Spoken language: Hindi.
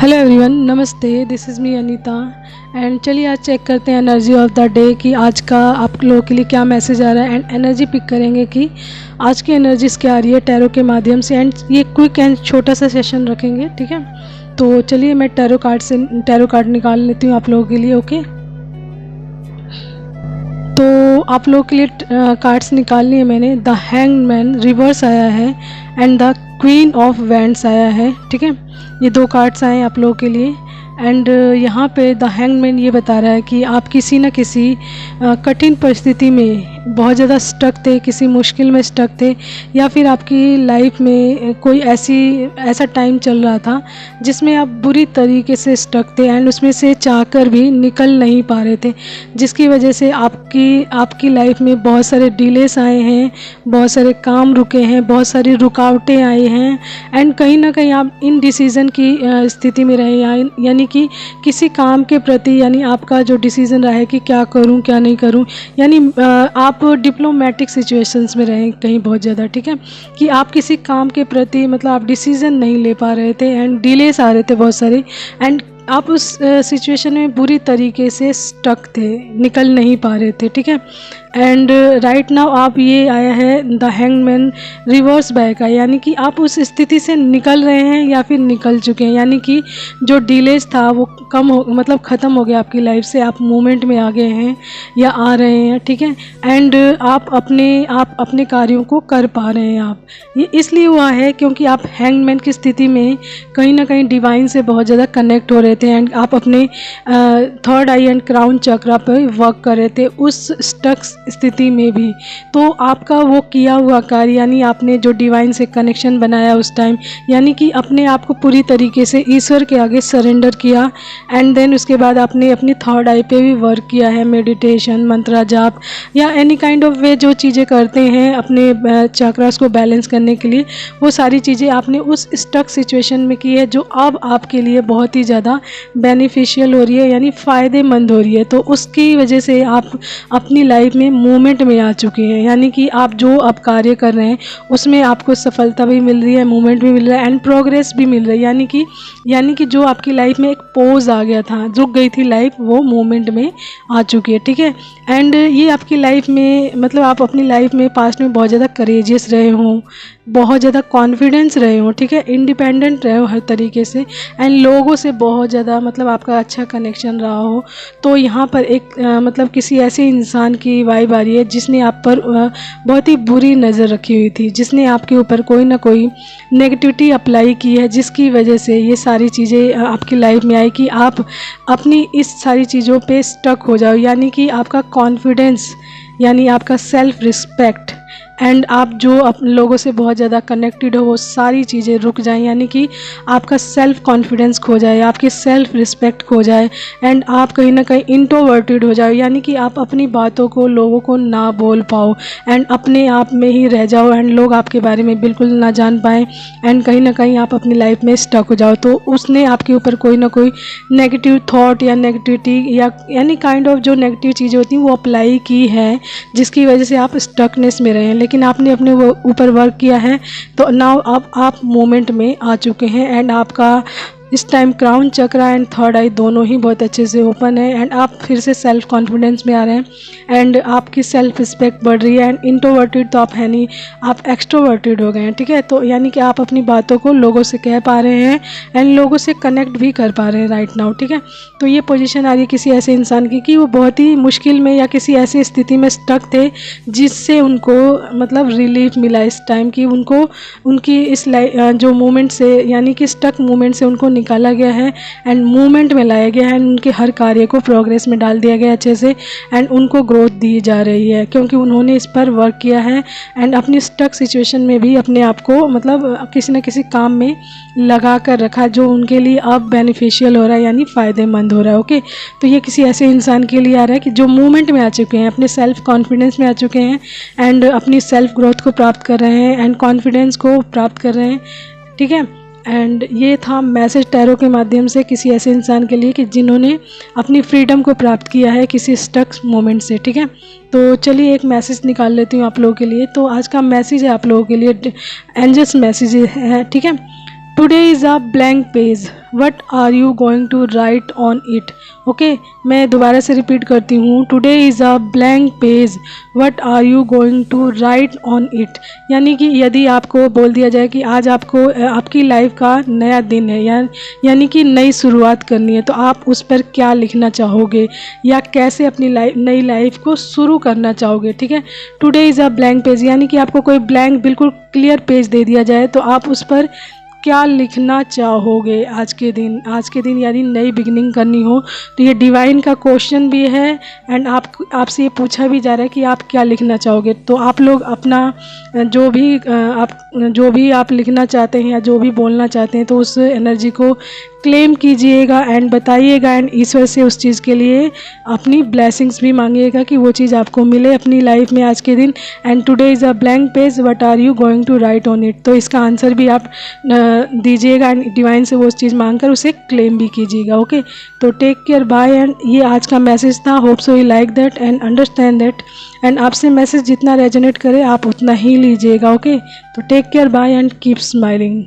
हेलो एवरीवन, नमस्ते। This is me Anita and चलिए आज चेक करते हैं एनर्जी ऑफ द डे कि आज का आप लोगों के लिए क्या मैसेज आ रहा है एंड एनर्जी पिक करेंगे कि आज की एनर्जीज क्या आ रही है टैरो के माध्यम से। एंड ये क्विक एंड छोटा सा सेशन रखेंगे, ठीक है। तो चलिए मैं टैरो कार्ड निकाल लेती हूँ आप लोगों के लिए। ओके, तो आप लोगों के लिए कार्ड्स निकाल लिए मैंने। द हैंगमैन रिवर्स आया है and the queen of wands आया है, ठीक है। ये दो कार्ड्स आए आप लोगों के लिए। एंड यहाँ पे द हैंगमैन ये बता रहा है कि आप किसी न किसी कठिन परिस्थिति में बहुत ज़्यादा स्टक थे, किसी मुश्किल में स्टक थे, या फिर आपकी लाइफ में कोई ऐसा टाइम चल रहा था जिसमें आप बुरी तरीके से स्टक थे एंड उसमें से चाहकर भी निकल नहीं पा रहे थे, जिसकी वजह से आपकी लाइफ में बहुत सारे डिलेस आए हैं, बहुत सारे काम रुके हैं, बहुत सारी रुकावटें आई हैं एंड कहीं ना कहीं आप इनडिसीज़न की स्थिति में रहे, यानी कि किसी काम के प्रति यानी आपका जो डिसीज़न रहा है कि क्या करूं क्या नहीं करूं, यानी आप डिप्लोमेटिक सिचुएशंस में रहे कहीं बहुत ज़्यादा, ठीक है। कि आप किसी काम के प्रति मतलब आप डिसीज़न नहीं ले पा रहे थे एंड डिलेस आ रहे थे बहुत सारे एंड आप उस सिचुएशन में बुरी तरीके से स्टक थे, निकल नहीं पा रहे थे, ठीक है। एंड राइट नाउ आप ये आया है द हैंगमैन रिवर्स बैक है, यानी कि आप उस स्थिति से निकल रहे हैं या फिर निकल चुके हैं, यानी कि जो डिलेज था वो मतलब ख़त्म हो गया आपकी लाइफ से, आप मूवमेंट में आ गए हैं या आ रहे हैं, ठीक है। एंड आप अपने कार्यों को कर पा रहे हैं। आप ये इसलिए हुआ है क्योंकि आप हैंगमैन की स्थिति में कहीं ना कहीं डिवाइन से बहुत ज़्यादा कनेक्ट हो रहे थे एंड आप अपने थर्ड आई एंड क्राउन चक्रा पर वर्क कर रहे थे उस स्टक स्थिति में भी। तो आपका वो किया हुआ कार्य यानी आपने जो डिवाइन से कनेक्शन बनाया उस टाइम, यानी कि अपने आप को पूरी तरीके से ईश्वर के आगे सरेंडर किया एंड देन उसके बाद आपने अपनी थर्ड आई पे भी वर्क किया है, मेडिटेशन, मंत्रा जाप या एनी काइंड ऑफ वे जो चीज़ें करते हैं अपने चक्रास को बैलेंस करने के लिए, वो सारी चीज़ें आपने उस स्टक सिचुएशन में की है जो अब आपके लिए बहुत ही ज़्यादा बेनिफिशियल हो रही है, यानी फ़ायदेमंद हो रही है। तो उसकी वजह से आप अपनी लाइफ में मूवमेंट में आ चुके हैं, यानी कि आप जो अब कार्य कर रहे हैं उसमें आपको सफलता भी मिल रही है, मूवमेंट भी मिल रहा है एंड प्रोग्रेस भी मिल रही है, यानी कि जो आपकी लाइफ में एक पोज आ गया था, रुक गई थी लाइफ, वो मूवमेंट में आ चुकी है, ठीक है। एंड ये आपकी लाइफ में मतलब आप अपनी लाइफ में पास्ट में बहुत ज़्यादा करेजियस रहे हों, बहुत ज़्यादा कॉन्फिडेंस रहे हो, ठीक है, इंडिपेंडेंट रहे हो हर तरीके से एंड लोगों से बहुत ज़्यादा मतलब आपका अच्छा कनेक्शन रहा हो। तो यहाँ पर एक मतलब किसी ऐसे इंसान की वाइब आ रही है जिसने आप पर बहुत ही बुरी नज़र रखी हुई थी, जिसने आपके ऊपर कोई ना कोई नेगेटिविटी अप्लाई की है, जिसकी वजह से ये सारी चीज़ें आपकी लाइफ में आई कि आप अपनी इस सारी चीज़ों पे स्टक हो जाओ, यानी कि आपका कॉन्फिडेंस यानी आपका सेल्फ रिस्पेक्ट एंड आप जो लोगों से बहुत ज़्यादा कनेक्टेड हो वो सारी चीज़ें रुक जाएं, यानी कि आपका सेल्फ कॉन्फिडेंस खो जाए, आपकी सेल्फ रिस्पेक्ट खो जाए एंड आप कहीं ना कहीं इंट्रोवर्टेड हो जाओ, यानी कि आप अपनी बातों को लोगों को ना बोल पाओ एंड अपने आप में ही रह जाओ एंड लोग आपके बारे में बिल्कुल ना जान पाएँ एंड कहीं ना कहीं आप अपनी लाइफ में स्टक हो जाओ। तो उसने आपके ऊपर कोई ना कोई नेगेटिव थॉट या नेगेटिविटी या एनी काइंड ऑफ जो नेगेटिव चीज़ें होती हैं वो अप्लाई की है, जिसकी वजह से आप स्टकनेस में रहे हैं, लेकिन आपने अपने वो ऊपर वर्क किया है तो नाउ अब आप मोमेंट में आ चुके हैं एंड आपका इस time crown chakra and third eye दोनों ही बहुत अच्छे से ओपन है एंड आप फिर से सेल्फ कॉन्फिडेंस में आ रहे हैं एंड आपकी सेल्फ रिस्पेक्ट बढ़ रही है एंड इंट्रोवर्टेड तो आप है नहीं, आप एक्सट्रोवर्टेड हो गए हैं, ठीक है। तो यानी कि आप अपनी बातों को लोगों से कह पा रहे हैं एंड लोगों से कनेक्ट भी कर पा रहे हैं राइट नाउ, ठीक है। तो ये पोजीशन आ रही है किसी ऐसे इंसान की कि वो बहुत ही मुश्किल में या किसी ऐसी स्थिति में स्टक थे जिससे उनको मतलब रिलीफ मिला इस टाइम की उनको उनकी इस जो मोमेंट से यानी कि स्टक मोमेंट से उनको निकाला गया है एंड मूवमेंट में लाया गया है एंड उनके हर कार्य को प्रोग्रेस में डाल दिया गया अच्छे से एंड उनको ग्रोथ दी जा रही है क्योंकि उन्होंने इस पर वर्क किया है एंड अपनी स्टक सिचुएशन में भी अपने आप को मतलब किसी न किसी काम में लगा कर रखा जो उनके लिए अब बेनिफिशियल हो रहा है यानी फ़ायदेमंद हो रहा है। ओके, तो ये किसी ऐसे इंसान के लिए आ रहा है कि जो मूवमेंट में आ चुके हैं, अपने सेल्फ कॉन्फिडेंस में आ चुके हैं एंड अपनी सेल्फ ग्रोथ को प्राप्त कर रहे हैं एंड कॉन्फिडेंस को प्राप्त कर रहे हैं, ठीक है। एंड ये था मैसेज टैरो के माध्यम से किसी ऐसे इंसान के लिए कि जिन्होंने अपनी फ्रीडम को प्राप्त किया है किसी स्टक मोमेंट से, ठीक है। तो चलिए एक मैसेज निकाल लेती हूँ आप लोगों के लिए। तो आज का मैसेज है आप लोगों के लिए एंजल्स मैसेज है, ठीक है। Today is a blank page, what are you going to write on it. Okay, मैं दोबारा से रिपीट करती हूँ, today is a blank page, what are you going to write on it. यानी कि यदि आपको बोल दिया जाए कि आज आपको आपकी लाइफ का नया दिन है, यानी कि नई शुरुआत करनी है, तो आप उस पर क्या लिखना चाहोगे या कैसे अपनी नई लाइफ को शुरू करना चाहोगे। ठीक है, today is a blank page, यानी कि आपको कोई ब्लैंक बिल्कुल क्लियर पेज दे दिया जाए तो आप उस पर क्या लिखना चाहोगे आज के दिन यानी नई बिगिनिंग करनी हो तो ये डिवाइन का क्वेश्चन भी है एंड आपसे ये पूछा भी जा रहा है कि आप क्या लिखना चाहोगे। तो आप लोग अपना जो भी आप लिखना चाहते हैं या जो भी बोलना चाहते हैं तो उस एनर्जी को क्लेम कीजिएगा एंड बताइएगा एंड ईश्वर से उस चीज़ के लिए अपनी ब्लेसिंग्स भी मांगिएगा कि वो चीज़ आपको मिले अपनी लाइफ में आज के दिन। And today is a blank page, what are you going to write on it. तो इसका आंसर भी आप दीजिएगा एंड डिवाइन से वो चीज़ मांगकर उसे क्लेम भी कीजिएगा। ओके, तो टेक केयर, बाय। एंड ये आज का मैसेज था, hope so you like that and understand that. And आपसे मैसेज जितना रेजोनेट करे आप उतना ही लीजिएगा। ओके, तो take care, bye and keep smiling.